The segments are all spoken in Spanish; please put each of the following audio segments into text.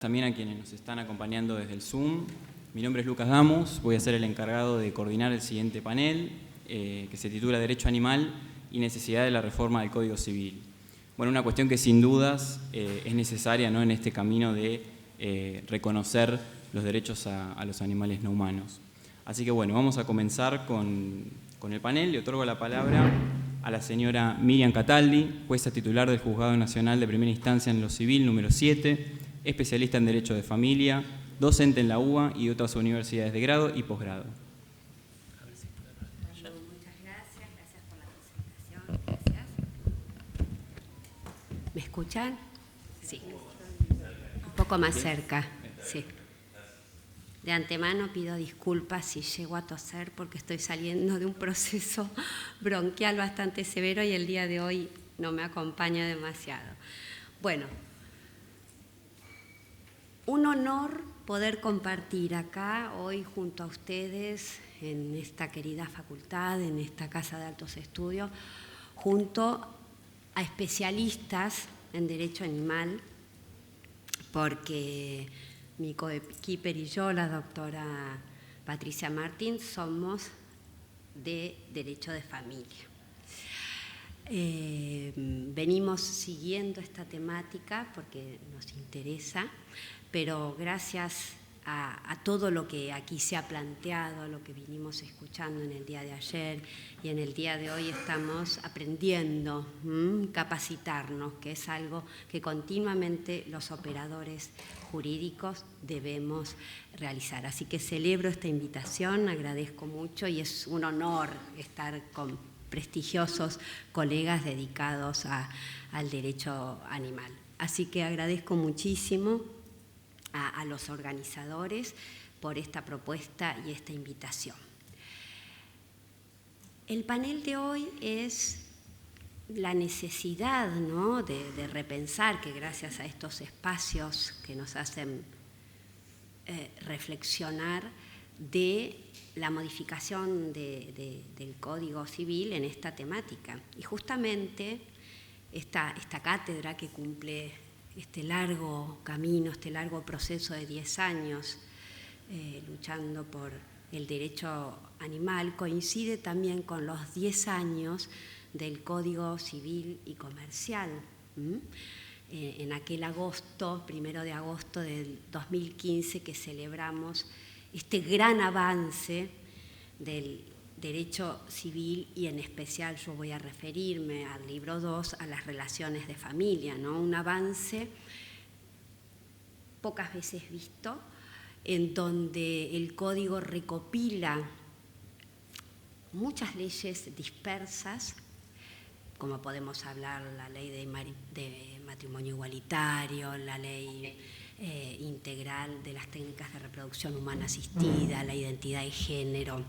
También a quienes nos están acompañando desde el Zoom. Mi nombre es Lucas Damos, voy a ser el encargado de coordinar el siguiente panel, que se titula Derecho Animal y necesidad de la reforma del Código Civil. Bueno, una cuestión que sin dudas es necesaria, ¿no?, en este camino de reconocer los derechos a los animales no humanos. Así que bueno, vamos a comenzar con el panel. Le otorgo la palabra a la señora Miriam Cataldi, jueza titular del Juzgado Nacional de Primera Instancia en lo Civil número 7, especialista en Derecho de Familia, docente en la UBA y otras universidades de grado y posgrado. Muchas gracias por la presentación. Gracias. ¿Me escuchan? Sí. Un poco más cerca, sí. De antemano pido disculpas si llego a toser porque estoy saliendo de un proceso bronquial bastante severo y el día de hoy no me acompaña demasiado. Bueno, un honor poder compartir acá hoy junto a ustedes en esta querida facultad, en esta Casa de Altos Estudios, junto a especialistas en derecho animal, porque mi coequiper y yo, la doctora Patricia Martín, somos de Derecho de Familia. Venimos siguiendo esta temática porque nos interesa, pero gracias a todo lo que aquí se ha planteado, lo que vinimos escuchando en el día de ayer y en el día de hoy estamos aprendiendo, capacitarnos, que es algo que continuamente los operadores jurídicos debemos realizar. Así que celebro esta invitación, agradezco mucho y es un honor estar con prestigiosos colegas dedicados al derecho animal. Así que agradezco muchísimo a los organizadores por esta propuesta y esta invitación. El panel de hoy es la necesidad, ¿no?, de repensar, que gracias a estos espacios que nos hacen reflexionar de la modificación del Código Civil en esta temática. Y justamente esta cátedra que cumple este largo camino, este largo proceso de 10 años luchando por el derecho animal, coincide también con los 10 años del Código Civil y Comercial. En aquel agosto, 1 de agosto del 2015, que celebramos este gran avance del derecho civil y en especial yo voy a referirme al libro 2, a las relaciones de familia, ¿no? Un avance pocas veces visto, en donde el código recopila muchas leyes dispersas, como podemos hablar la ley de matrimonio igualitario, la ley integral de las técnicas de reproducción humana asistida, la identidad de género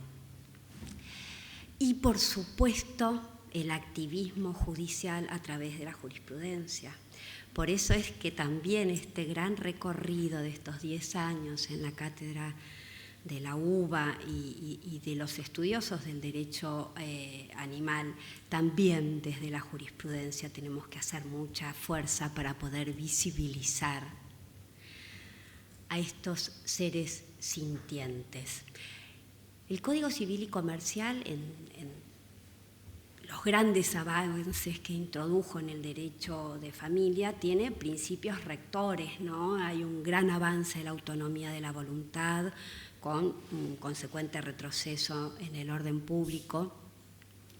y, por supuesto, el activismo judicial a través de la jurisprudencia. Por eso es que también este gran recorrido de estos 10 años en la cátedra de la UBA y de los estudiosos del derecho animal, también desde la jurisprudencia tenemos que hacer mucha fuerza para poder visibilizar a estos seres sintientes. El Código Civil y Comercial, en los grandes avances que introdujo en el derecho de familia, tiene principios rectores, ¿no? Hay un gran avance de la autonomía de la voluntad, con un consecuente retroceso en el orden público,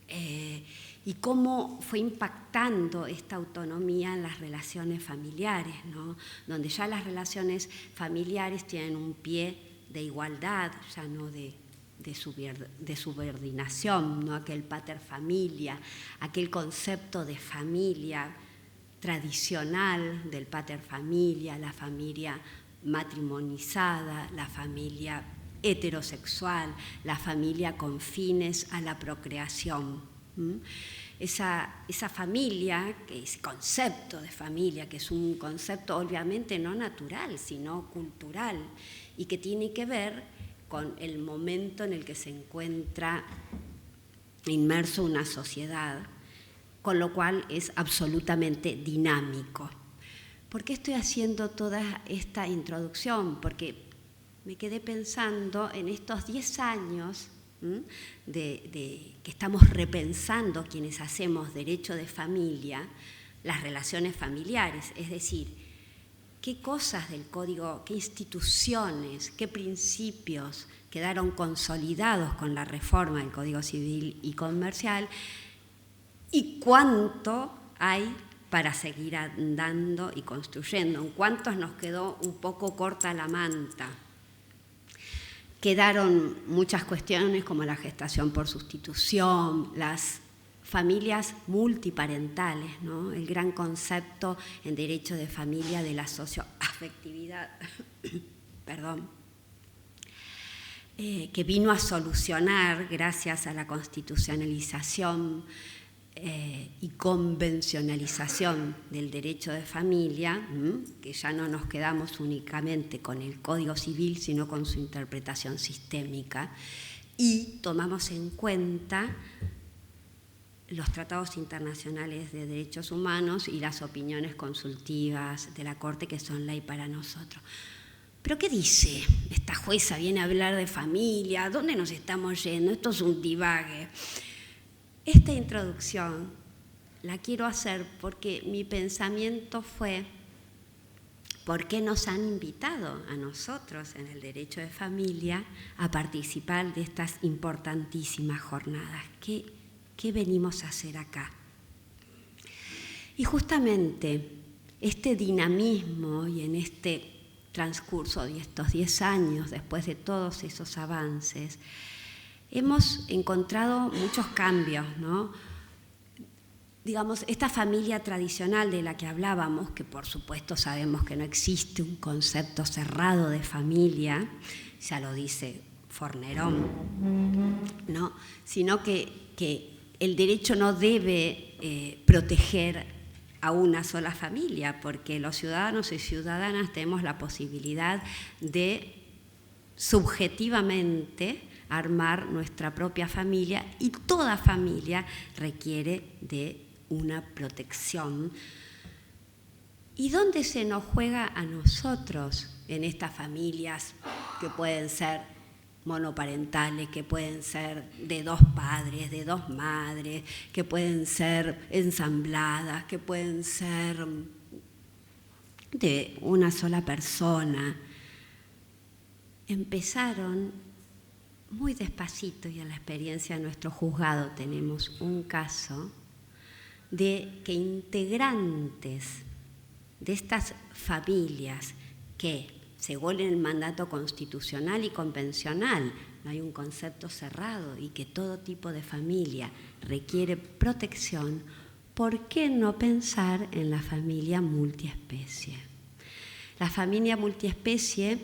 y cómo fue impactando esta autonomía en las relaciones familiares, ¿no?, donde ya las relaciones familiares tienen un pie de igualdad, ya no de subordinación, ¿no?, aquel pater familia, aquel concepto de familia tradicional del pater familia, la familia matrimonizada, la familia heterosexual, la familia con fines a la procreación. Esa familia, ese concepto de familia, que es un concepto obviamente no natural, sino cultural, y que tiene que ver con el momento en el que se encuentra inmerso una sociedad, con lo cual es absolutamente dinámico. ¿Por qué estoy haciendo toda esta introducción? Porque me quedé pensando en estos 10 años que estamos repensando quienes hacemos derecho de familia, las relaciones familiares, es decir, qué cosas del Código, qué instituciones, qué principios quedaron consolidados con la reforma del Código Civil y Comercial y cuánto hay para seguir andando y construyendo, en cuántos nos quedó un poco corta la manta. Quedaron muchas cuestiones como la gestación por sustitución, las familias multiparentales, ¿no? El gran concepto en derecho de familia de la socioafectividad, perdón, que vino a solucionar gracias a la constitucionalización y convencionalización del derecho de familia, que ya no nos quedamos únicamente con el Código Civil, sino con su interpretación sistémica, y tomamos en cuenta los tratados internacionales de derechos humanos y las opiniones consultivas de la Corte, que son ley para nosotros. ¿Pero qué dice? Esta jueza viene a hablar de familia, ¿dónde nos estamos yendo? Esto es un divague. Esta introducción la quiero hacer porque mi pensamiento fue: ¿por qué nos han invitado a nosotros en el derecho de familia a participar de estas importantísimas jornadas? ¿Qué venimos a hacer acá? Y justamente este dinamismo y en este transcurso de estos 10 años, después de todos esos avances, hemos encontrado muchos cambios, ¿no? Digamos, esta familia tradicional de la que hablábamos, que por supuesto sabemos que no existe un concepto cerrado de familia, ya lo dice Fornerón, ¿no? Sino que el derecho no debe proteger a una sola familia, porque los ciudadanos y ciudadanas tenemos la posibilidad de subjetivamente armar nuestra propia familia, y toda familia requiere de una protección. ¿Y dónde se nos juega a nosotros en estas familias que pueden ser monoparentales, que pueden ser de 2 padres, de 2 madres, que pueden ser ensambladas, que pueden ser de una sola persona? Empezaron muy despacito, y en la experiencia de nuestro juzgado tenemos un caso de que integrantes de estas familias que, según el mandato constitucional y convencional, no hay un concepto cerrado y que todo tipo de familia requiere protección, ¿por qué no pensar en la familia multiespecie? La familia multiespecie,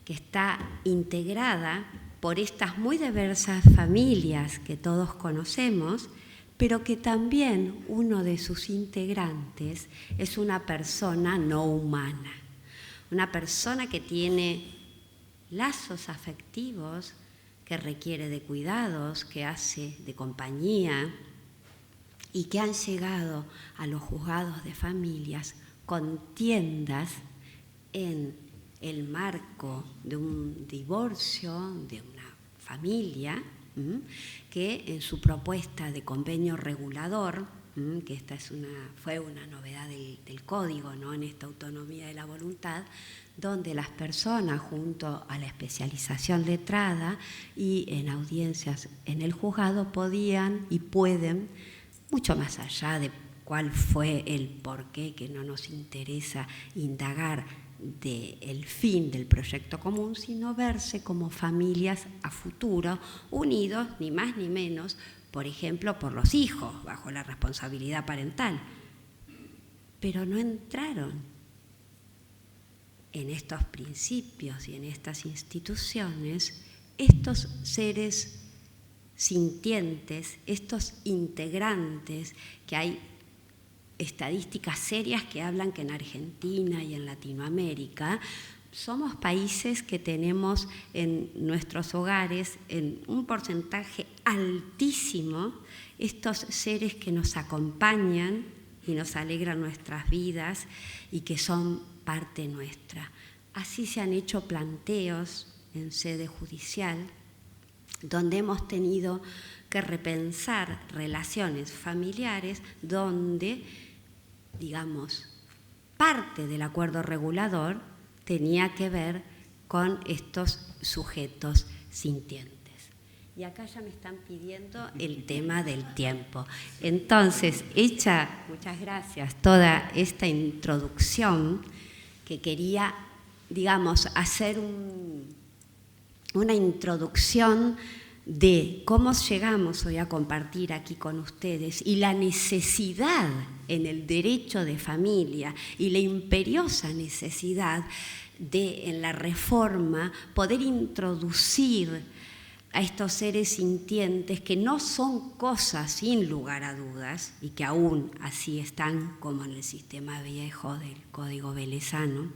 que está integrada por estas muy diversas familias que todos conocemos, pero que también uno de sus integrantes es una persona no humana, una persona que tiene lazos afectivos, que requiere de cuidados, que hace de compañía, y que han llegado a los juzgados de familias contiendas en el marco de un divorcio, de una familia, que en su propuesta de convenio regulador, que esta fue una novedad del Código, ¿no? En esta autonomía de la voluntad, donde las personas, junto a la especialización letrada y en audiencias en el juzgado, podían y pueden, mucho más allá de cuál fue el porqué, que no nos interesa indagar del fin del proyecto común, sino verse como familias a futuro, unidos ni más ni menos, por ejemplo, por los hijos, bajo la responsabilidad parental. Pero no entraron en estos principios y en estas instituciones estos seres sintientes, estos integrantes, que hay estadísticas serias que hablan que en Argentina y en Latinoamérica somos países que tenemos en nuestros hogares en un porcentaje altísimo estos seres que nos acompañan y nos alegran nuestras vidas y que son parte nuestra. Así se han hecho planteos en sede judicial donde hemos tenido que repensar relaciones familiares donde, digamos, parte del acuerdo regulador tenía que ver con estos sujetos sintientes. Y acá ya me están pidiendo el tema del tiempo. Entonces, hecha, muchas gracias, toda esta introducción que quería, digamos, hacer una introducción de cómo llegamos hoy a compartir aquí con ustedes y la necesidad en el derecho de familia y la imperiosa necesidad de, en la reforma, poder introducir a estos seres sintientes que no son cosas sin lugar a dudas y que aún así están como en el sistema viejo del Código Velezano,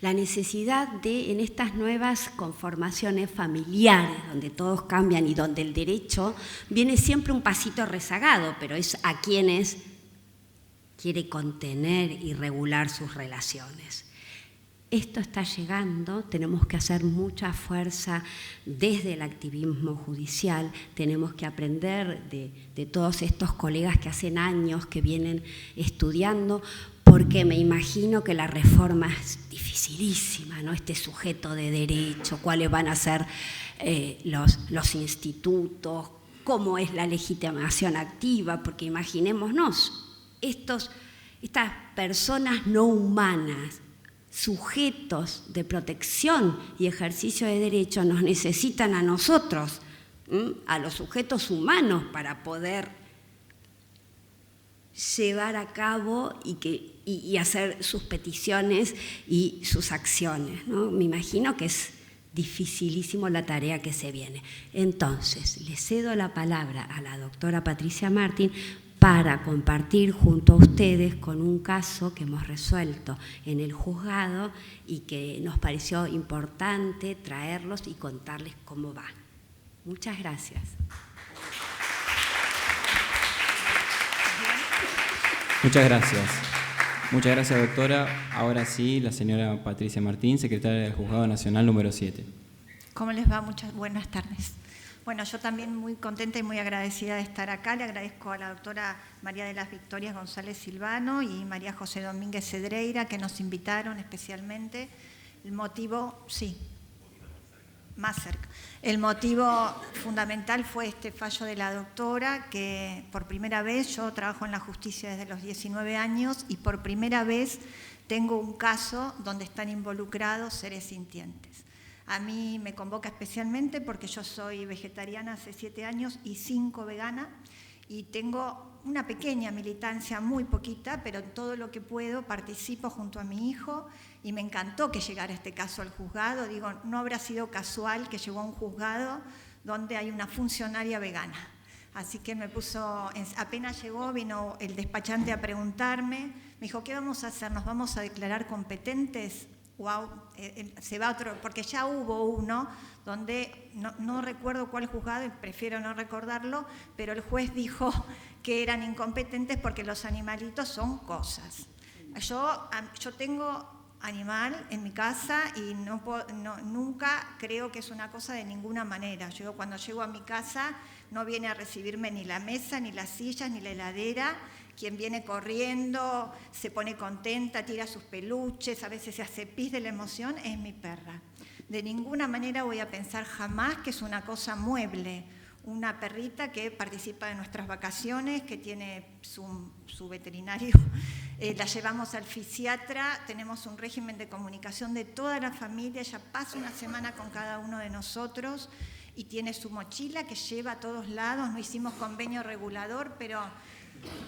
la necesidad de, en estas nuevas conformaciones familiares, donde todos cambian y donde el derecho viene siempre un pasito rezagado, pero es a quienes quiere contener y regular sus relaciones. Esto está llegando, tenemos que hacer mucha fuerza desde el activismo judicial, tenemos que aprender de todos estos colegas que hacen años que vienen estudiando, porque me imagino que la reforma es dificilísima, ¿no? Este sujeto de derecho, cuáles van a ser los institutos, cómo es la legitimación activa, porque imaginémonos, estas personas no humanas, sujetos de protección y ejercicio de derecho, nos necesitan a nosotros, a los sujetos humanos, para poder llevar a cabo y hacer sus peticiones y sus acciones, ¿no? Me imagino que es dificilísimo la tarea que se viene. Entonces, le cedo la palabra a la doctora Patricia Martín para compartir junto a ustedes con un caso que hemos resuelto en el juzgado y que nos pareció importante traerlos y contarles cómo va. Muchas gracias. Muchas gracias. Muchas gracias, doctora. Ahora sí, la señora Patricia Martín, secretaria del Juzgado Nacional número 7. ¿Cómo les va? Muchas buenas tardes. Bueno, yo también muy contenta y muy agradecida de estar acá. Le agradezco a la doctora María de las Victorias González Silvano y María José Domínguez Cedreira que nos invitaron especialmente. El motivo, sí, más cerca. El motivo fundamental fue este fallo de la doctora, que por primera vez, yo trabajo en la justicia desde los 19 años y por primera vez tengo un caso donde están involucrados seres sintientes. A mí me convoca especialmente porque yo soy vegetariana hace 7 años y 5 vegana y tengo una pequeña militancia, muy poquita, pero en todo lo que puedo participo junto a mi hijo y me encantó que llegara este caso al juzgado. Digo, no habrá sido casual que llegó a un juzgado donde hay una funcionaria vegana. Así que me puso, apenas llegó, vino el despachante a preguntarme, me dijo, ¿qué vamos a hacer? ¿Nos vamos a declarar competentes? Wow, se va otro, porque ya hubo uno donde no recuerdo cuál juzgado y prefiero no recordarlo, pero el juez dijo que eran incompetentes porque los animalitos son cosas. Yo tengo animal en mi casa y nunca creo que es una cosa de ninguna manera. Yo cuando llego a mi casa no viene a recibirme ni la mesa, ni las sillas, ni la heladera. Quien viene corriendo, se pone contenta, tira sus peluches, a veces se hace pis de la emoción, es mi perra. De ninguna manera voy a pensar jamás que es una cosa mueble. Una perrita que participa de nuestras vacaciones, que tiene su veterinario, la llevamos al fisiatra, tenemos un régimen de comunicación de toda la familia, ella pasa una semana con cada uno de nosotros y tiene su mochila que lleva a todos lados, no hicimos convenio regulador, pero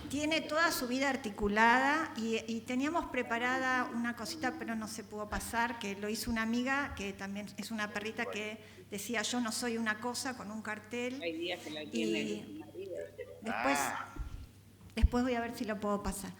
tiene toda su vida articulada y teníamos preparada una cosita, pero no se pudo pasar, que lo hizo una amiga, que también es una perrita que decía yo no soy una cosa, con un cartel. Hay días que la tienen. Después voy a ver si lo puedo pasar.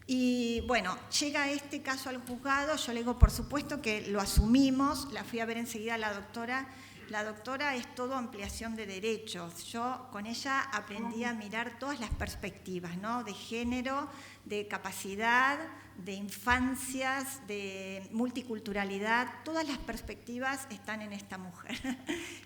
Y bueno, llega este caso al juzgado, yo le digo por supuesto que lo asumimos, la fui a ver enseguida a la doctora La doctora es todo ampliación de derechos. Yo con ella aprendí a mirar todas las perspectivas, ¿no? De género, de capacidad, de infancias, de multiculturalidad. Todas las perspectivas están en esta mujer,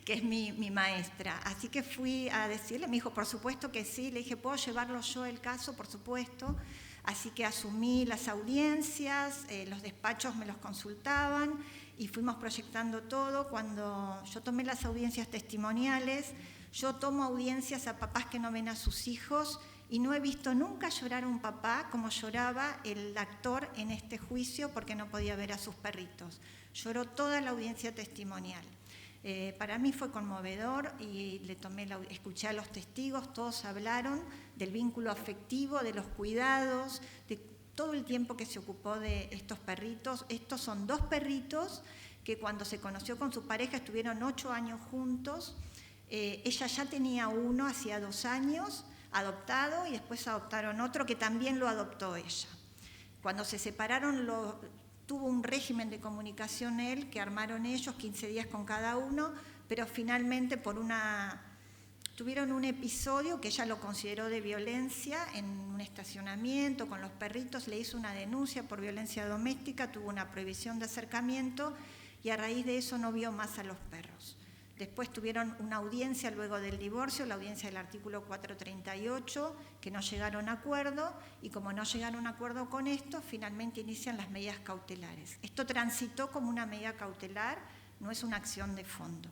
que es mi maestra. Así que fui a decirle, me dijo, por supuesto que sí. Le dije, ¿puedo llevarlo yo el caso? Por supuesto. Así que asumí las audiencias, los despachos me los consultaban y fuimos proyectando todo. Cuando yo tomé las audiencias testimoniales, yo tomo audiencias a papás que no ven a sus hijos y no he visto nunca llorar a un papá como lloraba el actor en este juicio porque no podía ver a sus perritos. Lloró toda la audiencia testimonial. Para mí fue conmovedor y escuché a los testigos, todos hablaron del vínculo afectivo, de los cuidados, de todo el tiempo que se ocupó de estos perritos. Estos son 2 perritos que cuando se conoció con su pareja estuvieron 8 años juntos. Ella ya tenía uno hacía 2 años, adoptado, y después adoptaron otro que también lo adoptó ella. Cuando se separaron tuvo un régimen de comunicación él que armaron ellos, 15 días con cada uno, pero finalmente tuvieron un episodio que ella lo consideró de violencia en un estacionamiento con los perritos, le hizo una denuncia por violencia doméstica, tuvo una prohibición de acercamiento y a raíz de eso no vio más a los perros. Después tuvieron una audiencia luego del divorcio, la audiencia del artículo 438, que no llegaron a acuerdo, y como no llegaron a acuerdo con esto, finalmente inician las medidas cautelares. Esto transitó como una medida cautelar, no es una acción de fondo.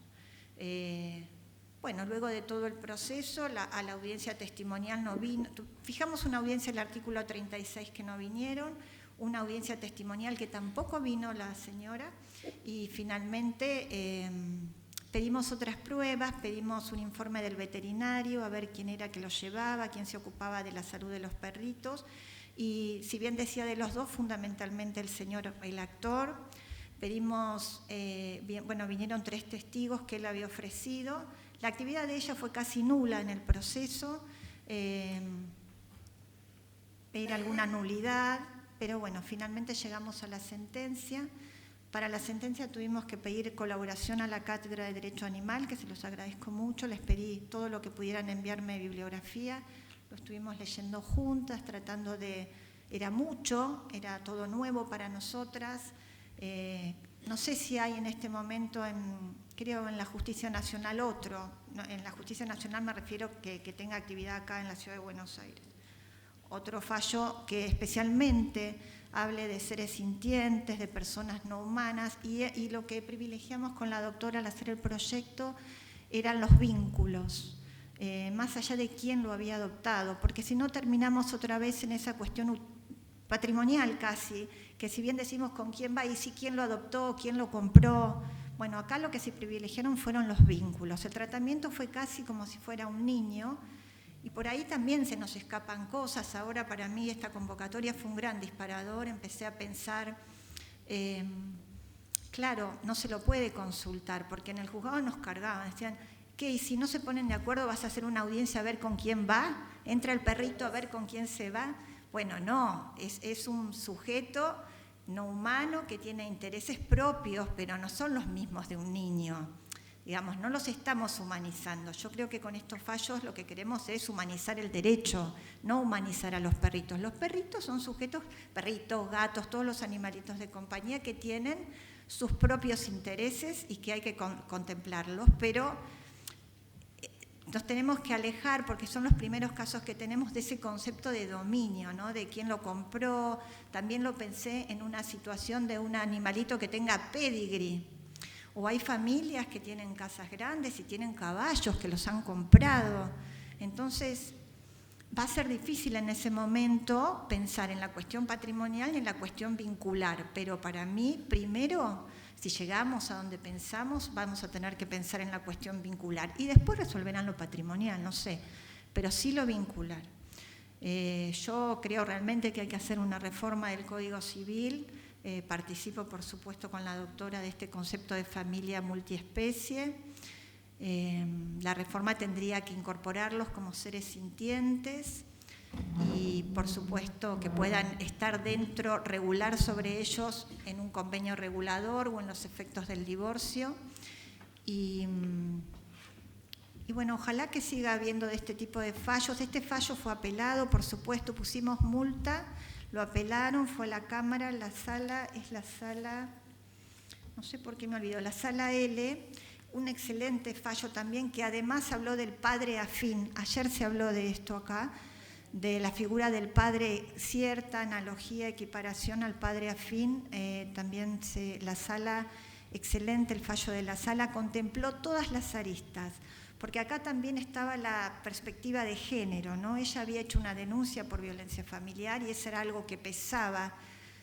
Bueno, luego de todo el proceso, a la audiencia testimonial no vino. Fijamos una audiencia del artículo 36 que no vinieron, una audiencia testimonial que tampoco vino la señora, y finalmente pedimos otras pruebas, pedimos un informe del veterinario, a ver quién era que los llevaba, quién se ocupaba de la salud de los perritos, y si bien decía de los 2, fundamentalmente el actor. Pedimos, vinieron 3 testigos que él había ofrecido. La actividad de ella fue casi nula en el proceso, pedir alguna nulidad, pero bueno, finalmente llegamos a la sentencia. Para la sentencia tuvimos que pedir colaboración a la Cátedra de Derecho Animal, que se los agradezco mucho, les pedí todo lo que pudieran enviarme de bibliografía, lo estuvimos leyendo juntas, era mucho, era todo nuevo para nosotras. No sé si hay en este momento, creo en la Justicia Nacional en la Justicia Nacional me refiero que tenga actividad acá en la Ciudad de Buenos Aires. Otro fallo que especialmente hable de seres sintientes, de personas no humanas, y lo que privilegiamos con la doctora al hacer el proyecto eran los vínculos, más allá de quién lo había adoptado, porque si no terminamos otra vez en esa cuestión patrimonial casi, que si bien decimos con quién va y si quién lo adoptó, quién lo compró, bueno, acá lo que se privilegiaron fueron los vínculos. El tratamiento fue casi como si fuera un niño, y por ahí también se nos escapan cosas. Ahora para mí esta convocatoria fue un gran disparador, empecé a pensar, claro, no se lo puede consultar, porque en el juzgado nos cargaban, decían, ¿qué? Y si no se ponen de acuerdo vas a hacer una audiencia a ver con quién va, entra el perrito a ver con quién se va. Bueno, no, es un sujeto no humano que tiene intereses propios, pero no son los mismos de un niño. Digamos, no los estamos humanizando. Yo creo que con estos fallos lo que queremos es humanizar el derecho, no humanizar a los perritos. Los perritos son sujetos, perritos, gatos, todos los animalitos de compañía que tienen sus propios intereses y que hay que contemplarlos, pero nos tenemos que alejar, porque son los primeros casos que tenemos, de ese concepto de dominio, ¿no? De quién lo compró. También lo pensé en una situación de un animalito que tenga pedigree. O hay familias que tienen casas grandes y tienen caballos que los han comprado. Entonces, va a ser difícil en ese momento pensar en la cuestión patrimonial y en la cuestión vincular. Pero para mí, primero, si llegamos a donde pensamos, vamos a tener que pensar en la cuestión vincular. Y después resolverán lo patrimonial, no sé, pero sí lo vincular. Yo creo realmente que hay que hacer una reforma del Código Civil. Participo, por supuesto, con la doctora de este concepto de familia multiespecie. La reforma tendría que incorporarlos como seres sintientes y, por supuesto, que puedan estar dentro, regular sobre ellos en un convenio regulador o en los efectos del divorcio. Y bueno, ojalá que siga habiendo de este tipo de fallos. Este fallo fue apelado, por supuesto, pusimos multa, lo apelaron, fue a la Cámara, la sala, es la sala, no sé por qué me olvidó, la sala L, un excelente fallo también que además habló del padre afín. Ayer se habló de esto acá, de la figura del padre, cierta analogía, equiparación al padre afín. También la sala, excelente el fallo de la sala, contempló todas las aristas, porque acá también estaba la perspectiva de género, ¿no? Ella había hecho una denuncia por violencia familiar y eso era algo que pesaba,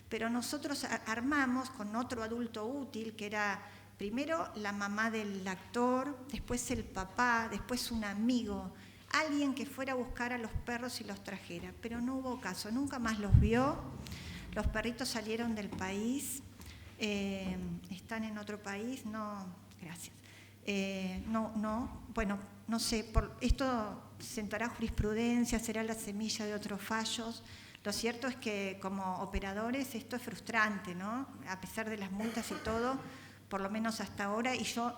pero nosotros armamos con otro adulto útil, que era primero la mamá del actor, después el papá, después un amigo, alguien que fuera a buscar a los perros y los trajera, pero no hubo caso, nunca más los vio, los perritos salieron del país, están en otro país, no, gracias. Bueno, no sé, esto sentará jurisprudencia, será la semilla de otros fallos. Lo cierto es que como operadores esto es frustrante, ¿no? A pesar de las multas y todo, por lo menos hasta ahora, y yo,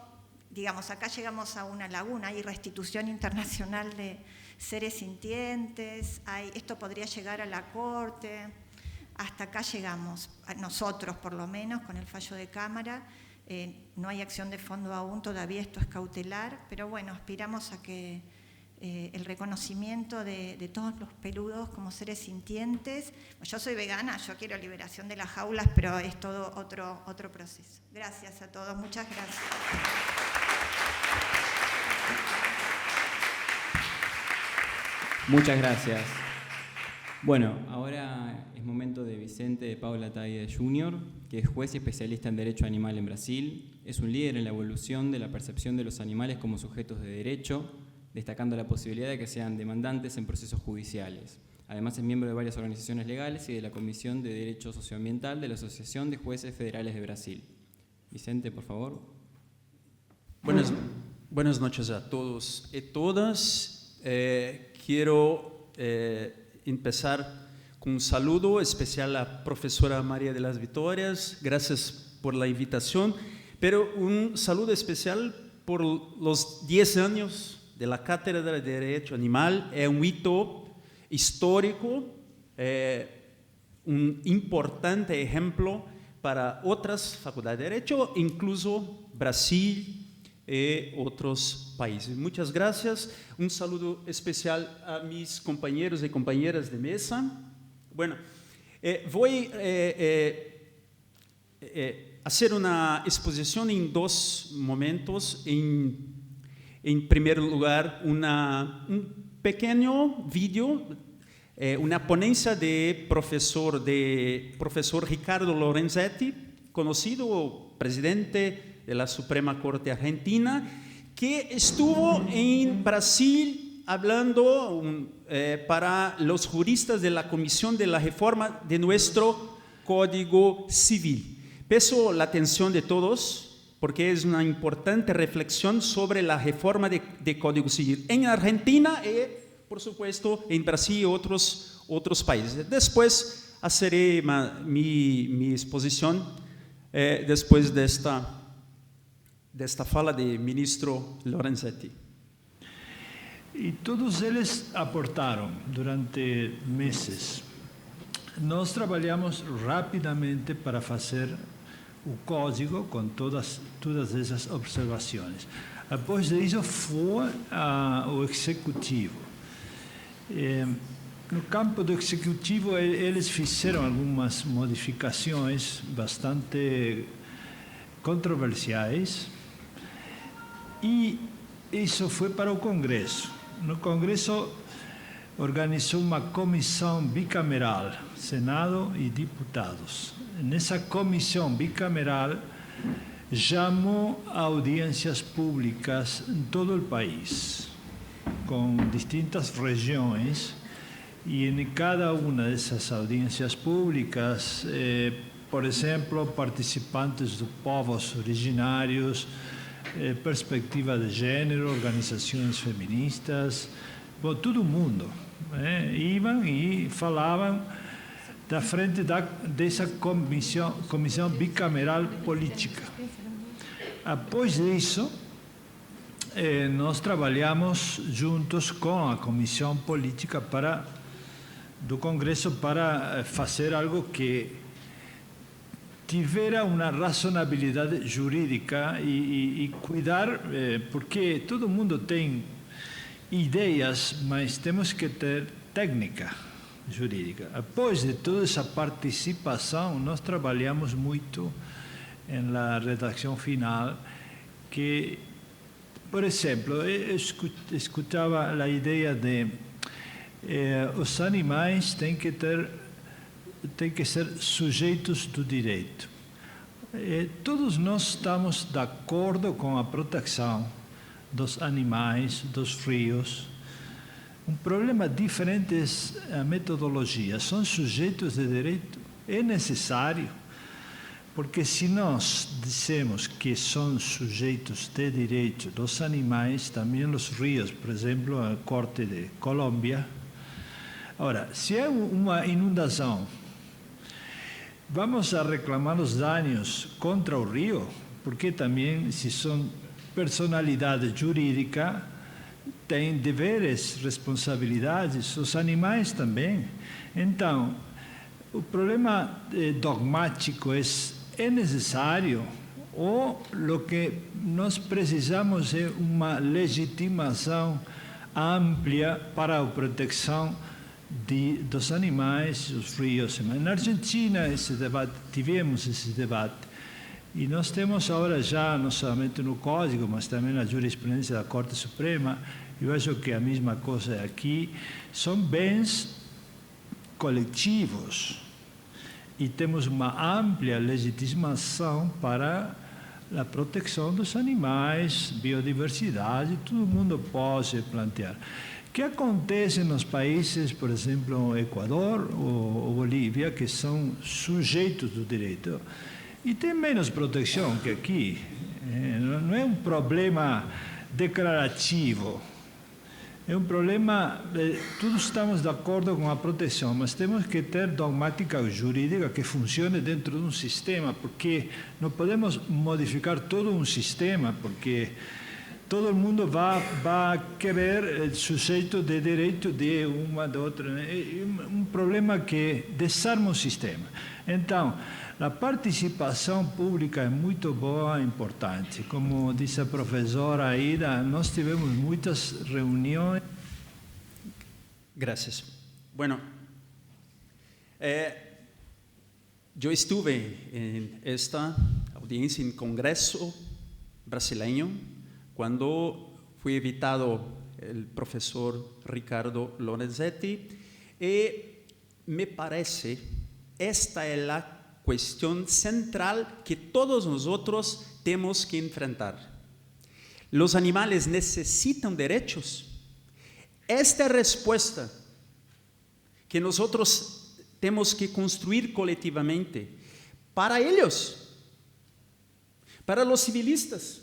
digamos, acá llegamos a una laguna, hay restitución internacional de seres sintientes, esto podría llegar a la Corte, hasta acá llegamos, nosotros por lo menos, con el fallo de Cámara. No hay acción de fondo aún, todavía esto es cautelar, pero bueno, aspiramos a que el reconocimiento de todos los peludos como seres sintientes. Yo soy vegana, yo quiero liberación de las jaulas, pero es todo otro proceso. Gracias a todos, muchas gracias. Muchas gracias. Bueno, ahora es momento de Vicente de Paula Taide Jr., que es juez y especialista en derecho animal en Brasil. Es un líder en la evolución de la percepción de los animales como sujetos de derecho, destacando la posibilidad de que sean demandantes en procesos judiciales. Además es miembro de varias organizaciones legales y de la Comisión de Derecho Socioambiental de la Asociación de Jueces Federales de Brasil. Vicente, por favor. Buenas noches a todos y todas. Quiero empezar con un saludo especial a la profesora María de las Vitórias. Gracias por la invitación, pero un saludo especial por los 10 años de la Cátedra de Derecho Animal. Es un hito histórico, un importante ejemplo para otras facultades de Derecho, incluso Brasil y otros países. Muchas gracias. Un saludo especial a mis compañeros y compañeras de mesa. Bueno, voy a hacer una exposición en dos momentos. En primer lugar, un pequeño vídeo, una ponencia de profesor Ricardo Lorenzetti, conocido presidente de la Suprema Corte Argentina, que estuvo en Brasil hablando para los juristas de la Comisión de la Reforma de nuestro Código Civil. Peso la atención de todos, porque es una importante reflexión sobre la reforma de Código Civil en Argentina y, por supuesto, en Brasil y otros países. Después haré mi exposición después de esta fala del ministro Lorenzetti. E todos eles aportaram durante meses. Nós trabalhamos rapidamente para fazer o código com todas essas observações. Após disso foi o executivo. No campo do executivo eles fizeram algumas modificações bastante controversiais e isso foi para o Congresso. No Congresso organizou uma comissão bicameral, Senado e deputados. Nessa comissão bicameral chamou audiências públicas em todo o país, com distintas regiões, e em cada uma dessas audiências públicas, por exemplo, participantes dos povos originários, perspectiva de gênero, organizações feministas, todo mundo iam e falavam da frente dessa comissão bicameral política. Após isso, nós trabalhamos juntos com a Comissão Política do Congresso para fazer algo que tivera uma razonabilidade jurídica e cuidar, porque todo mundo tem ideias, mas temos que ter técnica jurídica. Após de toda essa participação, nós trabalhamos muito na redação final, que, por exemplo, eu escutava a ideia de os animais têm que ser sujeitos do direito. Todos nós estamos de acordo com a proteção dos animais, dos rios. Um problema diferente é a metodologia. São sujeitos de direito? É necessário, porque se nós dissemos que são sujeitos de direito dos animais, também os rios, por exemplo, a Corte de Colômbia. Ora, se é uma inundação, vamos a reclamar os danos contra o rio, porque também, se são personalidade jurídica, tem deveres, responsabilidades, os animais também. Então, o problema dogmático é necessário, ou o que nós precisamos é uma legitimação ampla para a proteção dos animais, dos rios. Na Argentina, tivemos esse debate. E nós temos agora já, não somente no Código, mas também na jurisprudência da Corte Suprema, eu acho que a mesma coisa é aqui, são bens coletivos. E temos uma ampla legitimação para a proteção dos animais, biodiversidade, todo mundo pode plantear. O que acontece nos países, por exemplo, Equador ou Bolívia, que são sujeitos do direito, e tem menos proteção que aqui. Não é um problema declarativo, é um problema, todos estamos de acordo com a proteção, mas temos que ter dogmática jurídica que funcione dentro de um sistema, porque não podemos modificar todo um sistema, porque todo mundo vai querer sujeito de direito de uma, de outra. É um problema que desarma o sistema. Então, a participação pública é muito boa e importante. Como disse a professora Aida, nós tivemos muitas reuniões. Gracias. Bueno, yo estuve en esta audiencia en Congreso brasileño cuando fue invitado el profesor Ricardo Lorenzetti y me parece esta es la cuestión central que todos nosotros tenemos que enfrentar. Los animales necesitan derechos. Esta respuesta que nosotros tenemos que construir colectivamente para ellos, para los civilistas,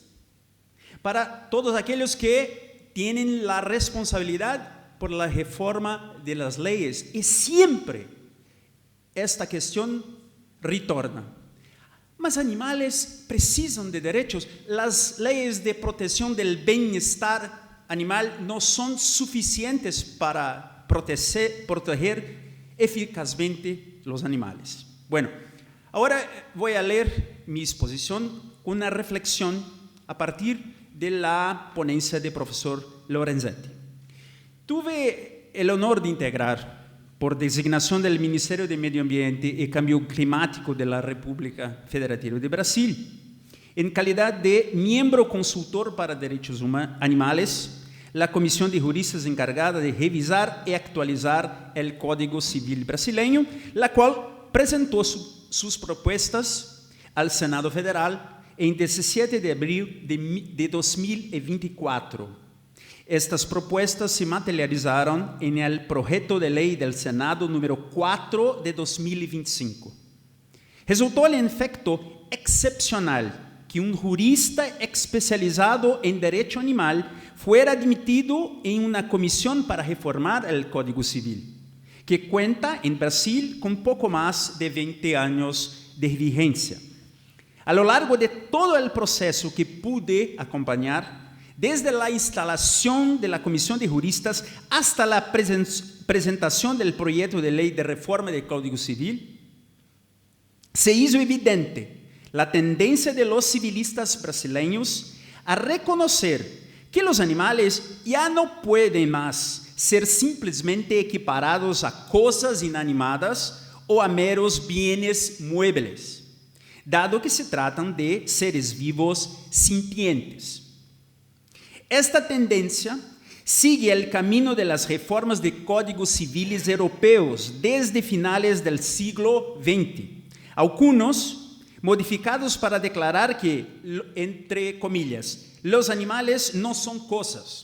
para todos aquellos que tienen la responsabilidad por la reforma de las leyes. Y siempre esta cuestión retorna. Mas animales precisan de derechos. Las leyes de protección del bienestar animal no son suficientes para proteger eficazmente los animales. Bueno, ahora voy a leer mi exposición con una reflexión a partir de la ponencia del profesor Lorenzetti. Tuve el honor de integrar, por designación del Ministerio de Medio Ambiente y Cambio Climático de la República Federativa de Brasil, en calidad de miembro consultor para derechos animales, la comisión de juristas encargada de revisar y actualizar el Código Civil brasileño, la cual presentó sus propuestas al Senado Federal en 17 de abril de 2024. Estas propuestas se materializaron en el proyecto de ley del Senado número 4 de 2025. Resultó el efecto excepcional que un jurista especializado en derecho animal fuera admitido en una comisión para reformar el Código Civil, que cuenta en Brasil con poco más de 20 años de vigencia. A lo largo de todo el proceso que pude acompañar, desde la instalación de la Comisión de Juristas hasta la presentación del proyecto de ley de reforma del Código Civil, se hizo evidente la tendencia de los civilistas brasileños a reconocer que los animales ya no pueden más ser simplemente equiparados a cosas inanimadas o a meros bienes muebles, dado que se tratan de seres vivos sintientes. Esta tendencia sigue el camino de las reformas de códigos civiles europeos desde finales del siglo XX, algunos modificados para declarar que, entre comillas, los animales no son cosas.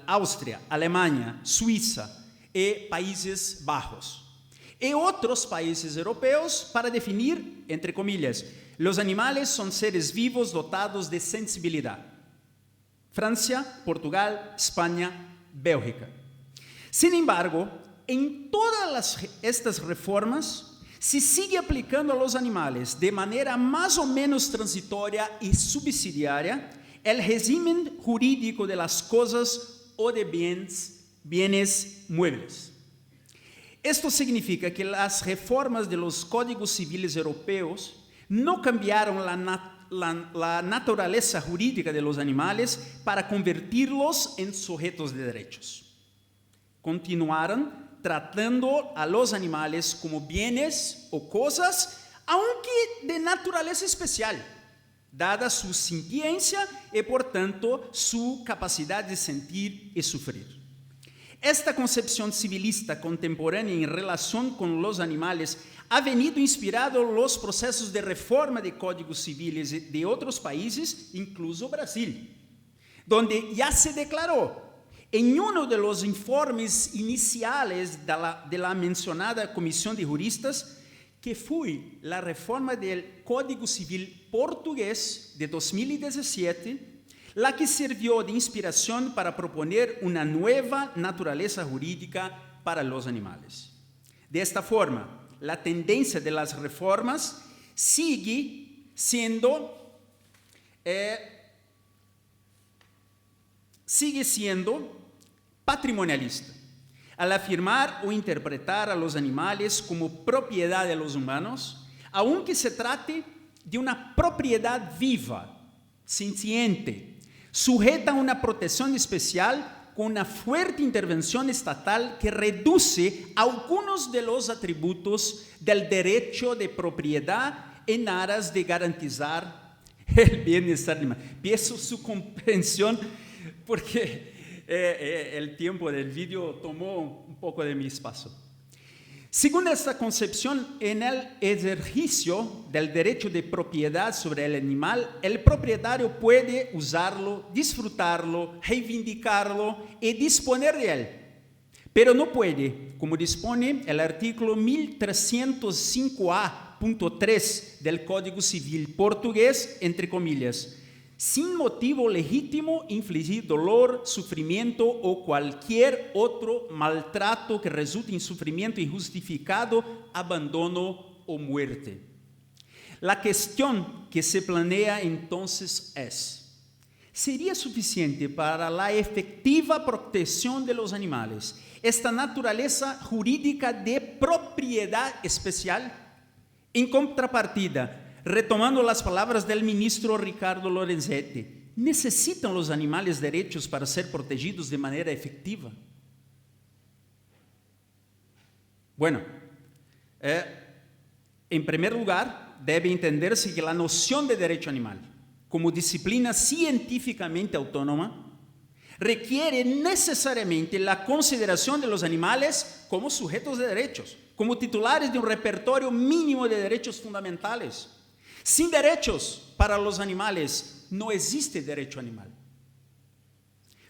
Austria, Alemania, Suiza y Países Bajos. Y otros países europeos para definir, entre comillas, los animales son seres vivos dotados de sensibilidad. Francia, Portugal, España, Bélgica. Sin embargo, en todas estas reformas se sigue aplicando a los animales de manera más o menos transitoria y subsidiaria el régimen jurídico de las cosas o de bienes muebles. Esto significa que las reformas de los códigos civiles europeos no cambiaron la naturaleza jurídica de los animales para convertirlos en sujetos de derechos. Continuaron tratando a los animales como bienes o cosas, aunque de naturaleza especial, dada su sintiencia y por tanto su capacidad de sentir y sufrir. Esta concepción civilista contemporánea en relación con los animales ha venido inspirando los procesos de reforma de códigos civiles de otros países, incluso Brasil, donde ya se declaró en uno de los informes iniciales de la mencionada Comisión de Juristas que fue la reforma del Código Civil portugués de 2017, la que sirvió de inspiración para proponer una nueva naturaleza jurídica para los animales. De esta forma, la tendencia de las reformas sigue siendo patrimonialista, al afirmar o interpretar a los animales como propiedad de los humanos, aunque se trate de una propiedad viva, sintiente, sujeta a una protección especial con una fuerte intervención estatal que reduce algunos de los atributos del derecho de propiedad en aras de garantizar el bienestar animal. Pienso su comprensión porque el tiempo del vídeo tomó un poco de mi espacio. Según esta concepción, en el ejercicio del derecho de propiedad sobre el animal, el propietario puede usarlo, disfrutarlo, reivindicarlo y disponer de él, pero no puede, como dispone el artículo 1305A.3 del Código Civil portugués, entre comillas, sin motivo legítimo infligir dolor, sufrimiento o cualquier otro maltrato que resulte en sufrimiento injustificado, abandono o muerte. La cuestión que se plantea entonces es: ¿sería suficiente para la efectiva protección de los animales esta naturaleza jurídica de propiedad especial? En contrapartida, retomando las palabras del ministro Ricardo Lorenzetti, ¿necesitan los animales derechos para ser protegidos de manera efectiva? Bueno, en primer lugar, debe entenderse que la noción de derecho animal, como disciplina científicamente autónoma, requiere necesariamente la consideración de los animales como sujetos de derechos, como titulares de un repertorio mínimo de derechos fundamentales. Sin derechos para los animales no existe derecho animal.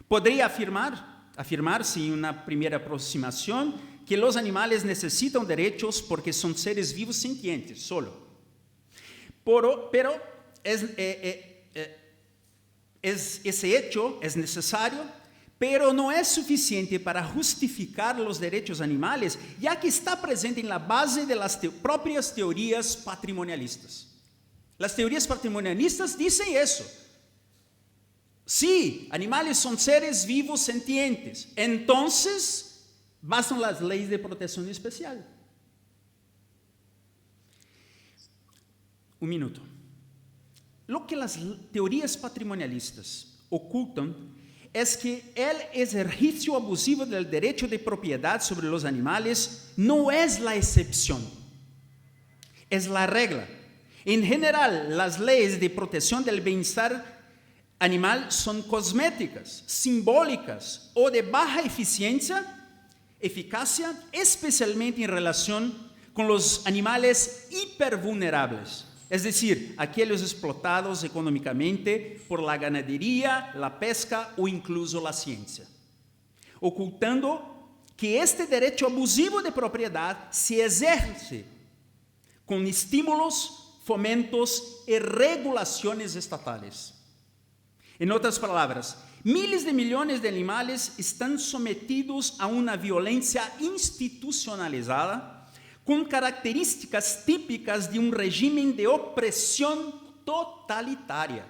Podría afirmarse en una primera aproximación que los animales necesitan derechos porque son seres vivos sintientes, solo. Pero ese hecho es necesario, pero no es suficiente para justificar los derechos animales, ya que está presente en la base de las propias teorías patrimonialistas. Las teorías patrimonialistas dicen eso. Sí, animales son seres vivos sentientes. Entonces, bastan las leyes de protección especial. Un minuto. Lo que las teorías patrimonialistas ocultan es que el ejercicio abusivo del derecho de propiedad sobre los animales no es la excepción, es la regla. En general, las leyes de protección del bienestar animal son cosméticas, simbólicas o de baja eficacia, especialmente en relación con los animales hipervulnerables, es decir, aquellos explotados económicamente por la ganadería, la pesca o incluso la ciencia, ocultando que este derecho abusivo de propiedad se ejerce con estímulos, fomentos y regulaciones estatales. En otras palabras, miles de millones de animales están sometidos a una violencia institucionalizada con características típicas de un régimen de opresión totalitaria.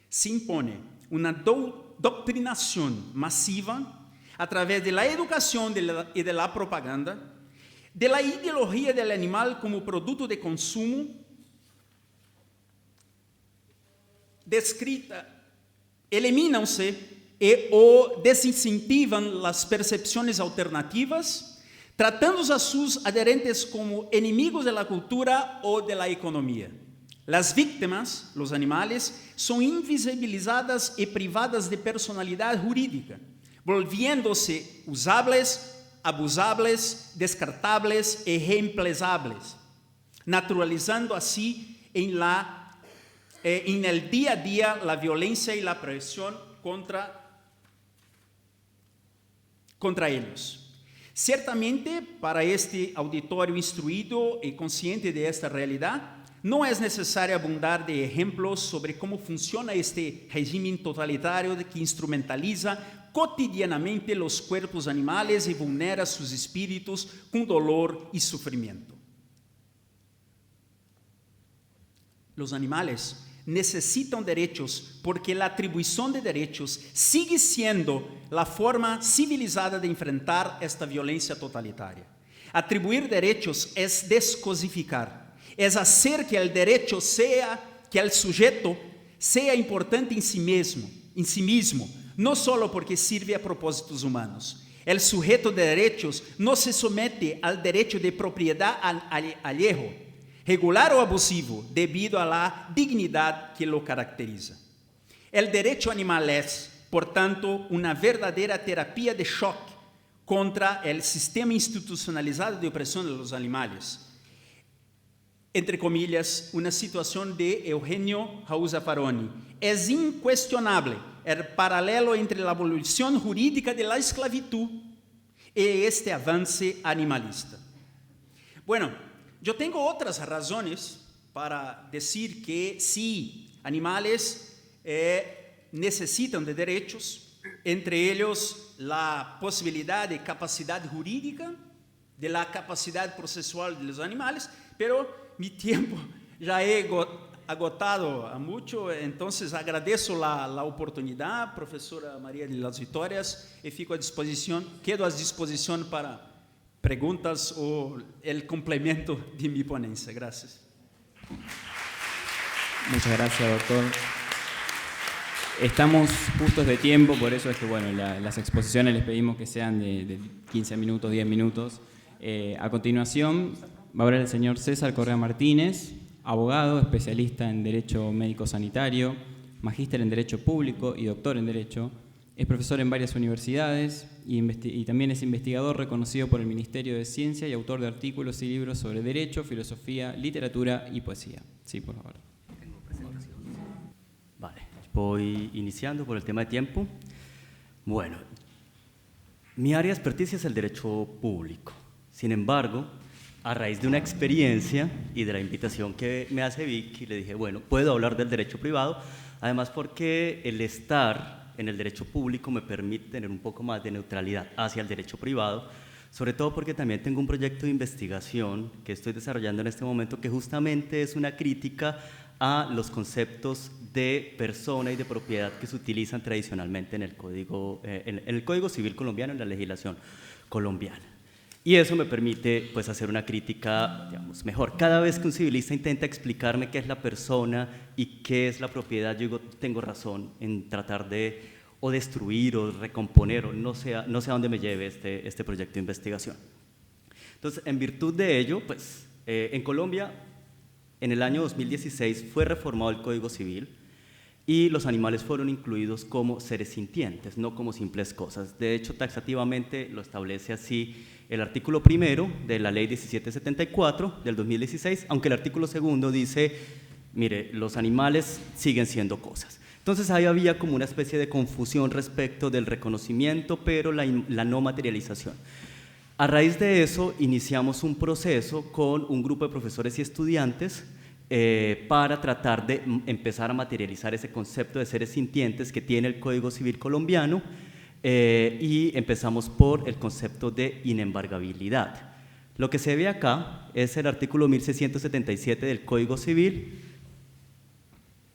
Se impone una doctrinación masiva a través de la educación y de la propaganda, de la ideología del animal como producto de consumo, descrita, eliminam-se o desincentivan las percepciones alternativas, tratando a sus adherentes como enemigos de la cultura o de la economía. Las víctimas, los animales, son invisibilizadas y privadas de personalidad jurídica, volviéndose usables, abusables, descartables y reemplazables, naturalizando así en el día a día la violencia y la presión contra ellos. Ciertamente, para este auditorio instruido y consciente de esta realidad, no es necesario abundar de ejemplos sobre cómo funciona este régimen totalitario que instrumentaliza cotidianamente los cuerpos animales y vulnera sus espíritus con dolor y sufrimiento. Los animales necesitan derechos porque la atribución de derechos sigue siendo la forma civilizada de enfrentar esta violencia totalitaria. Atribuir derechos es descosificar, es hacer que el derecho que el sujeto sea importante en sí mismo, no solo porque sirve a propósitos humanos. El sujeto de derechos no se somete al derecho de propiedad ajeno, regular o abusivo, debido a la dignidad que lo caracteriza. El derecho animal es, por tanto, una verdadera terapia de choque contra el sistema institucionalizado de opresión de los animales. Entre comillas, una situación de Eugenio Raúl Zaffaroni. Es incuestionable el paralelo entre la abolición jurídica de la esclavitud y este avance animalista. Bueno, yo tengo otras razones para decir que sí, animales necesitan de derechos, entre ellos la posibilidad de capacidad jurídica, de la capacidad procesual de los animales, pero mi tiempo ya he agotado a mucho, entonces agradezco la oportunidad, profesora María de las Vitórias, y quedo a disposición para preguntas o el complemento de mi ponencia. Gracias. Muchas gracias, doctor. Estamos justos de tiempo, por eso es que las exposiciones les pedimos que sean de 15 minutos, 10 minutos. A continuación va a hablar el señor César Correa Martínez, abogado, especialista en Derecho Médico Sanitario, magíster en Derecho Público y doctor en Derecho. Es profesor en varias universidades y también es investigador reconocido por el Ministerio de Ciencia y autor de artículos y libros sobre derecho, filosofía, literatura y poesía. Sí, por favor. Vale, voy iniciando por el tema de tiempo. Bueno, mi área de experticia es el derecho público. Sin embargo, a raíz de una experiencia y de la invitación que me hace Vicky, le dije, bueno, puedo hablar del derecho privado, además porque el estar en el derecho público me permite tener un poco más de neutralidad hacia el derecho privado, sobre todo porque también tengo un proyecto de investigación que estoy desarrollando en este momento que justamente es una crítica a los conceptos de persona y de propiedad que se utilizan tradicionalmente en el Código Civil colombiano, en la legislación colombiana. Y eso me permite pues, hacer una crítica, digamos, mejor. Cada vez que un civilista intenta explicarme qué es la persona y qué es la propiedad, yo digo, tengo razón en tratar de o destruir o recomponer, o no sé a dónde me lleve este proyecto de investigación. Entonces, en virtud de ello, pues, en Colombia, en el año 2016 fue reformado el Código Civil y los animales fueron incluidos como seres sintientes, no como simples cosas. De hecho, taxativamente lo establece así el artículo 1 de la Ley 1774 del 2016, aunque el artículo 2 dice, mire, los animales siguen siendo cosas. Entonces ahí había como una especie de confusión respecto del reconocimiento, pero la no materialización. A raíz de eso iniciamos un proceso con un grupo de profesores y estudiantes para tratar de empezar a materializar ese concepto de seres sintientes que tiene el Código Civil colombiano, y empezamos por el concepto de inembargabilidad. Lo que se ve acá es el artículo 1677 del Código Civil.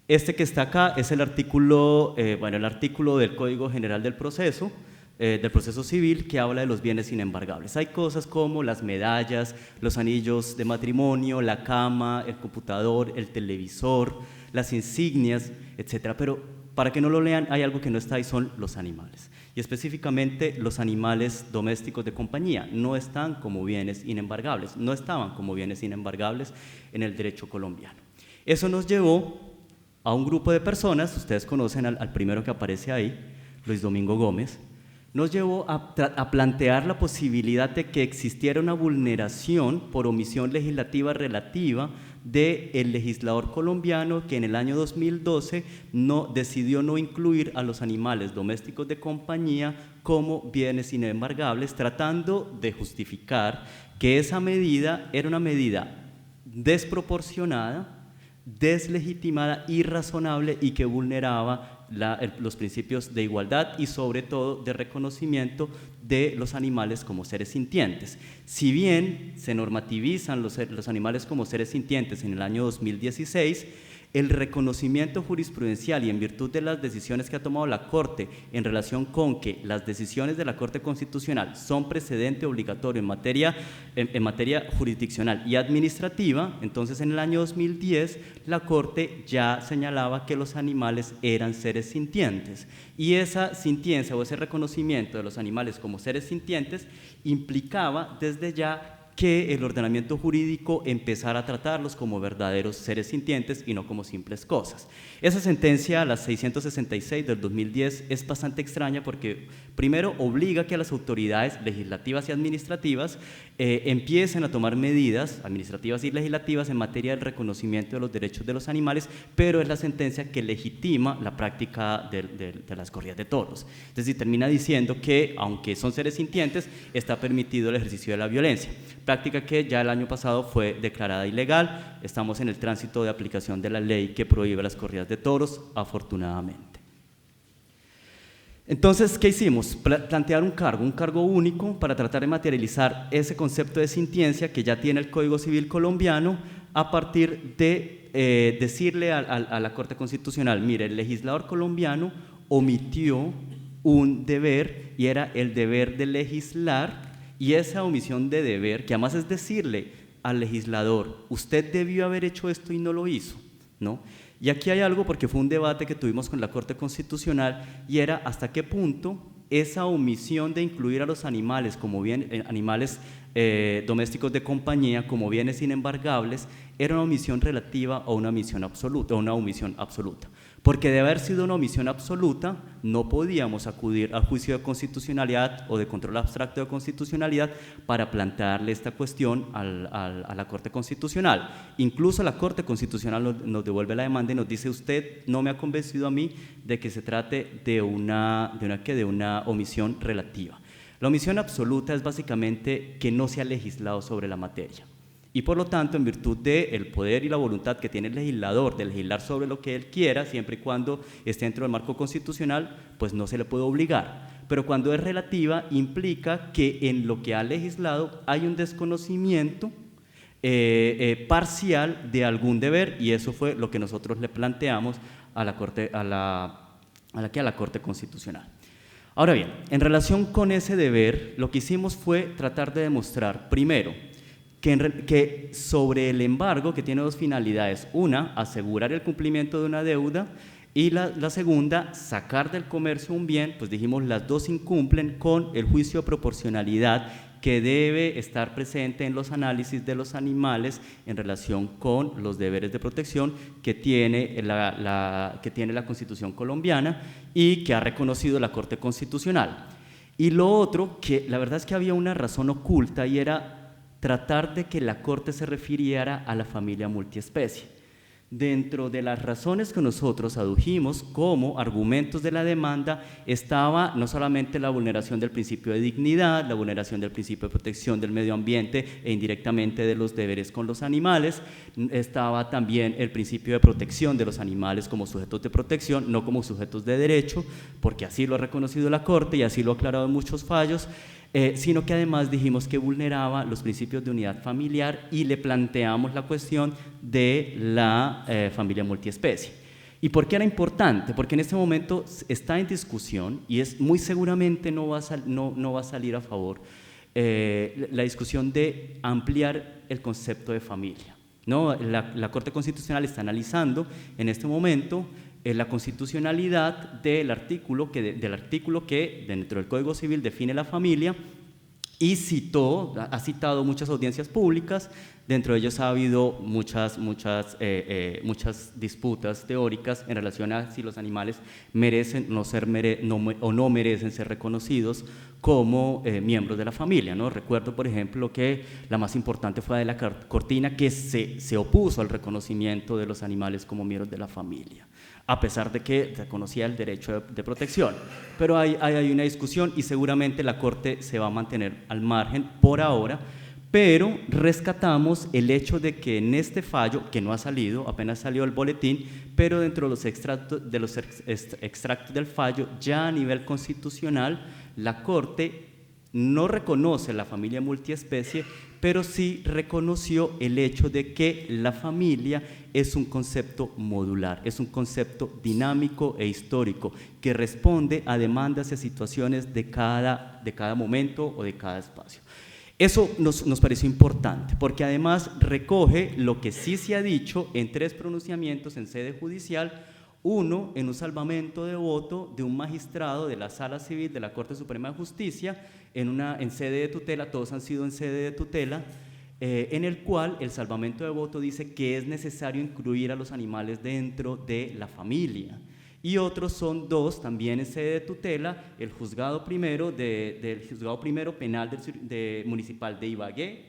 Este que está acá es el artículo del Código General del Proceso Civil, que habla de los bienes inembargables. Hay cosas como las medallas, los anillos de matrimonio, la cama, el computador, el televisor, las insignias, etcétera. Pero para que no lo lean, hay algo que no está ahí, son los animales. Y específicamente los animales domésticos de compañía no están como bienes inembargables, no estaban como bienes inembargables en el derecho colombiano. Eso nos llevó a un grupo de personas, ustedes conocen al primero que aparece ahí, Luis Domingo Gómez, nos llevó a plantear la posibilidad de que existiera una vulneración por omisión legislativa relativa del legislador colombiano que en el año 2012 decidió no incluir a los animales domésticos de compañía como bienes inembargables, tratando de justificar que esa medida era una medida desproporcionada, deslegitimada, irrazonable y que vulneraba los principios de igualdad y sobre todo de reconocimiento de los animales como seres sintientes. Si bien se normativizan los animales como seres sintientes en el año 2016, el reconocimiento jurisprudencial y en virtud de las decisiones que ha tomado la Corte en relación con que las decisiones de la Corte Constitucional son precedente obligatorio en materia jurisdiccional y administrativa, entonces en el año 2010 la Corte ya señalaba que los animales eran seres sintientes y esa sintiencia o ese reconocimiento de los animales como seres sintientes implicaba desde ya que el ordenamiento jurídico empezara a tratarlos como verdaderos seres sintientes y no como simples cosas. Esa sentencia, la 666 del 2010, es bastante extraña porque primero obliga a que las autoridades legislativas y administrativas empiecen a tomar medidas administrativas y legislativas en materia del reconocimiento de los derechos de los animales, pero es la sentencia que legitima la práctica de las corridas de toros. Es decir, termina diciendo que aunque son seres sintientes, está permitido el ejercicio de la violencia, práctica que ya el año pasado fue declarada ilegal. Estamos en el tránsito de aplicación de la ley que prohíbe las corridas de toros, afortunadamente. Entonces, ¿qué hicimos? Plantear un cargo único para tratar de materializar ese concepto de sintiencia que ya tiene el Código Civil colombiano a partir de decirle a la Corte Constitucional, mire, el legislador colombiano omitió un deber y era el deber de legislar. Y esa omisión de deber, que además es decirle al legislador, usted debió haber hecho esto y no lo hizo, ¿no? Y aquí hay algo porque fue un debate que tuvimos con la Corte Constitucional y era hasta qué punto esa omisión de incluir a los animales como animales domésticos de compañía como bienes inembargables era una omisión relativa o una omisión absoluta. Porque de haber sido una omisión absoluta, no podíamos acudir al juicio de constitucionalidad o de control abstracto de constitucionalidad para plantearle esta cuestión a la Corte Constitucional. Incluso la Corte Constitucional nos devuelve la demanda y nos dice, usted no me ha convencido a mí de que se trate de una omisión relativa. La omisión absoluta es básicamente que no se ha legislado sobre la materia. Y por lo tanto, en virtud del poder y la voluntad que tiene el legislador de legislar sobre lo que él quiera, siempre y cuando esté dentro del marco constitucional, pues no se le puede obligar. Pero cuando es relativa, implica que en lo que ha legislado hay un desconocimiento parcial de algún deber, y eso fue lo que nosotros le planteamos a la Corte Constitucional. Ahora bien, en relación con ese deber, lo que hicimos fue tratar de demostrar, primero, que sobre el embargo, que tiene dos finalidades: una, asegurar el cumplimiento de una deuda, y la segunda, sacar del comercio un bien, pues dijimos las dos incumplen con el juicio de proporcionalidad que debe estar presente en los análisis de los animales en relación con los deberes de protección que tiene la Constitución colombiana y que ha reconocido la Corte Constitucional. Y lo otro, que la verdad es que había una razón oculta, y era tratar de que la Corte se refiriera a la familia multiespecie. Dentro de las razones que nosotros adujimos como argumentos de la demanda estaba no solamente la vulneración del principio de dignidad, la vulneración del principio de protección del medio ambiente e indirectamente de los deberes con los animales, estaba también el principio de protección de los animales como sujetos de protección, no como sujetos de derecho, porque así lo ha reconocido la Corte y así lo ha aclarado en muchos fallos, sino que además dijimos que vulneraba los principios de unidad familiar y le planteamos la cuestión de la familia multiespecie. ¿Y por qué era importante? Porque en este momento está en discusión y muy seguramente no va a salir a favor la discusión de ampliar el concepto de familia, ¿no? La Corte Constitucional está analizando en este momento la constitucionalidad del artículo que dentro del Código Civil define la familia, y ha citado muchas audiencias públicas. Dentro de ellos ha habido muchas disputas teóricas en relación a si los animales merecen o no merecen ser reconocidos como miembros de la familia, ¿no? Recuerdo, por ejemplo, que la más importante fue de la Cortina, que se opuso al reconocimiento de los animales como miembros de la familia, a pesar de que reconocía el derecho de protección. Pero hay una discusión y seguramente la Corte se va a mantener al margen por ahora, pero rescatamos el hecho de que en este fallo, que no ha salido, apenas salió el boletín, pero dentro de los extractos del fallo, ya a nivel constitucional, la Corte no reconoce la familia multiespecie, pero sí reconoció el hecho de que la familia es un concepto modular, es un concepto dinámico e histórico que responde a demandas y a situaciones de cada momento o de cada espacio. Eso nos pareció importante, porque además recoge lo que sí se ha dicho en 3 pronunciamientos en sede judicial: uno en un salvamento de voto de un magistrado de la Sala Civil de la Corte Suprema de Justicia en sede de tutela, todos han sido en sede de tutela, en el cual el salvamento de voto dice que es necesario incluir a los animales dentro de la familia. Y otros son 2 también en sede de tutela: el juzgado primero penal municipal de Ibagué,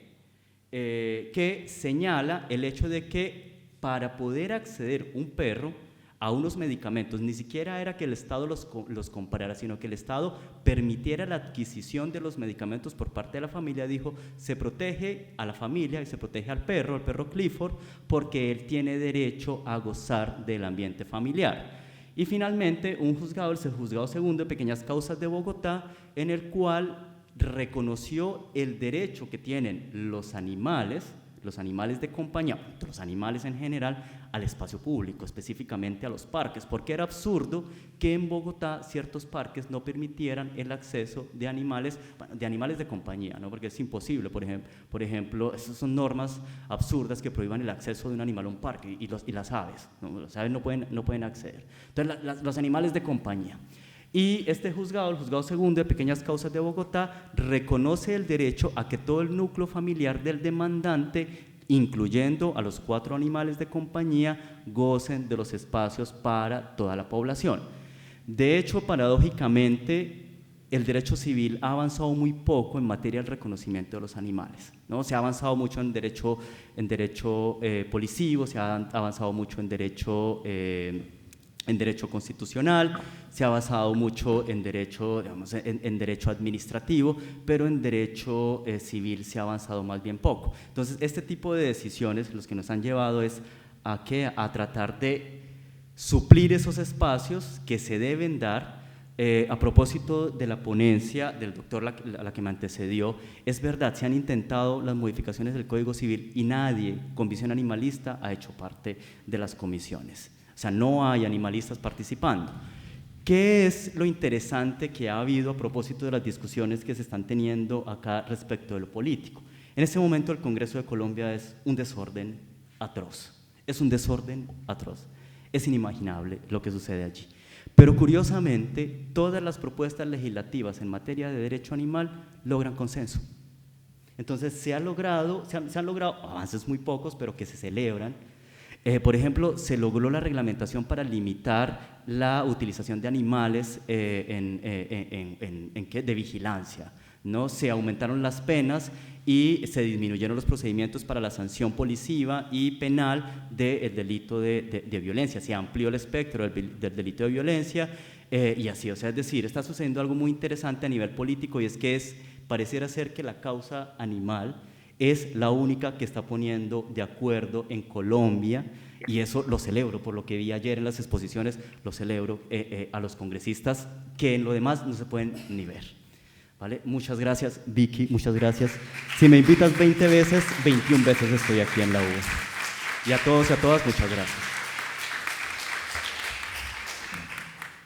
que señala el hecho de que para poder acceder un perro a unos medicamentos, ni siquiera era que el Estado los comprara, sino que el Estado permitiera la adquisición de los medicamentos por parte de la familia. Dijo, se protege a la familia y se protege al perro Clifford, porque él tiene derecho a gozar del ambiente familiar. Y finalmente el juzgado segundo de pequeñas causas de Bogotá, en el cual reconoció el derecho que tienen los animales de compañía, los animales en general, al espacio público, específicamente a los parques, porque era absurdo que en Bogotá ciertos parques no permitieran el acceso de animales de compañía, ¿no? Porque es imposible. Por ejemplo, esas son normas absurdas que prohíban el acceso de un animal a un parque, y las aves, ¿no? Las aves no pueden acceder. Entonces, los animales de compañía. Y este juzgado, el juzgado segundo de pequeñas causas de Bogotá, reconoce el derecho a que todo el núcleo familiar del demandante, incluyendo a los 4 animales de compañía, gocen de los espacios para toda la población. De hecho, paradójicamente, el derecho civil ha avanzado muy poco en materia del reconocimiento de los animales, ¿no? Se ha avanzado mucho en derecho policivo, se ha avanzado mucho en derecho constitucional, se ha basado mucho en derecho, en derecho administrativo, pero en derecho civil se ha avanzado más bien poco. Entonces, este tipo de decisiones los que nos han llevado es a tratar de suplir esos espacios que se deben dar A propósito de la ponencia del doctor a la que me antecedió, es verdad, se han intentado las modificaciones del Código Civil y nadie con visión animalista ha hecho parte de las comisiones. O sea, no hay animalistas participando. ¿Qué es lo interesante que ha habido a propósito de las discusiones que se están teniendo acá respecto de lo político? En este momento el Congreso de Colombia es un desorden atroz. Es un desorden atroz. Es inimaginable lo que sucede allí. Pero curiosamente, todas las propuestas legislativas en materia de derecho animal logran consenso. Entonces se han logrado avances muy pocos, pero que se celebran. Por ejemplo, se logró la reglamentación para limitar la utilización de animales de vigilancia, ¿no? Se aumentaron las penas y se disminuyeron los procedimientos para la sanción policiva y penal del delito de violencia. Se amplió el espectro del delito de violencia y así, o sea, es decir, está sucediendo algo muy interesante a nivel político y es que pareciera ser que la causa animal es la única que está poniendo de acuerdo en Colombia y eso lo celebro, por lo que vi ayer en las exposiciones, lo celebro a los congresistas que en lo demás no se pueden ni ver. ¿Vale? Muchas gracias, Vicky, muchas gracias. Si me invitas 20 veces, 21 veces estoy aquí en la U. Y a todos y a todas, muchas gracias.